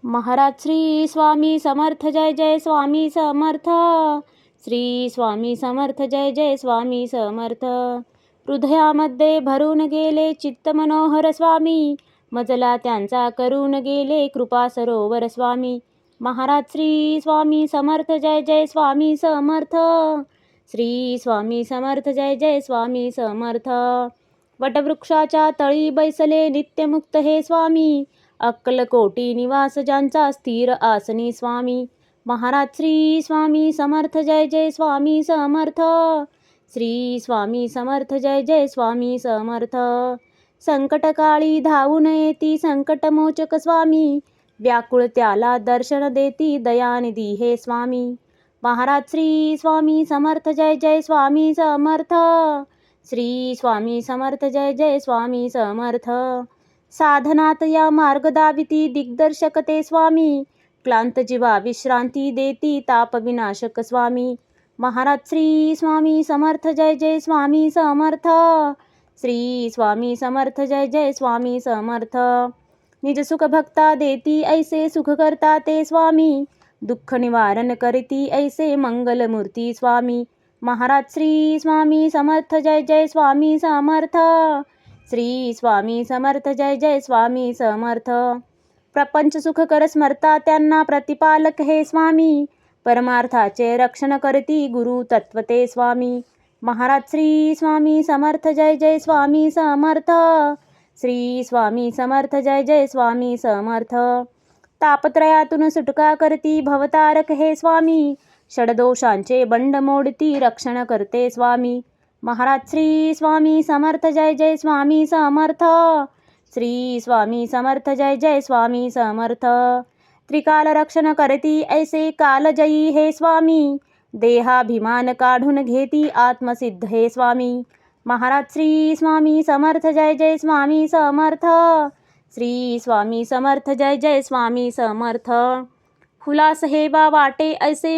महाराज श्री स्वामी समर्थ जय जय स्वामी समर्थ. श्री स्वामी समर्थ जय जय स्वामी समर्थ. हृदयामध्ये भरून गेले चित्त मनोहर स्वामी, मजला त्यांचा करून गेले कृपा सरोवर स्वामी. महाराज श्री स्वामी समर्थ जय जय स्वामी समर्थ. श्री स्वामी समर्थ जय जय स्वामी समर्थ. वटवृक्षाच्या तळी बैसले नित्यमुक्त हे स्वामी, अक्कलकोटी निवास ज्यांचा स्थिर आसनी स्वामी. महाराज श्री स्वामी समर्थ जय जय स्वामी समर्थ. श्री स्वामी समर्थ जय जय स्वामी समर्थ. संकटकाळी धावून येती संकटमोचक स्वामी, व्याकुळ त्याला दर्शन देती दयानिधी हे स्वामी. महाराज श्री स्वामी समर्थ जय जय स्वामी समर्थ. श्री स्वामी समर्थ जय जय स्वामी समर्थ. साधनात या मार्ग दाविती दिग्दर्शक ते स्वामी, क्लांत जीवा विश्रांती देती ताप विनाशक स्वामी. महाराज श्री स्वामी समर्थ जय जय स्वामी समर्थ. श्री स्वामी समर्थ जय जय स्वामी समर्थ. निज सुख भक्ता देती ऐसे सुख करता ते स्वामी, दुःख निवारण करती ऐसे मंगलमूर्ती स्वामी. महाराज श्री स्वामी समर्थ जय जय स्वामी समर्थ. श्री स्वामी समर्थ जय जय स्वामी समर्थ. प्रपंच सुख कर स्मरता त्यांना प्रतिपालक हे स्वामी, परमार्थाचे रक्षण करती गुरु तत्व ते स्वामी. महाराज श्री स्वामी समर्थ जय जय स्वामी समर्थ. श्री स्वामी समर्थ जय जय स्वामी समर्थ. तापत्रयातून सुटका करती भवतारक हे स्वामी, षडदोषांचे बंड मोडती रक्षण करते स्वामी. महाराज श्री स्वामी समर्थ जय जय स्वामी समर्थ. श्री स्वामी समर्थ जय जय स्वामी समर्थ. त्रिकाल रक्षण करती ऐसे कालजयी हे स्वामी, देहाभिमान काढून घेती आत्मसिद्ध हे स्वामी. महाराज श्री स्वामी समर्थ जय जय स्वामी समर्थ. श्री स्वामी समर्थ जय जय स्वामी समर्थ. फुलास हेवा वाटे ऐसे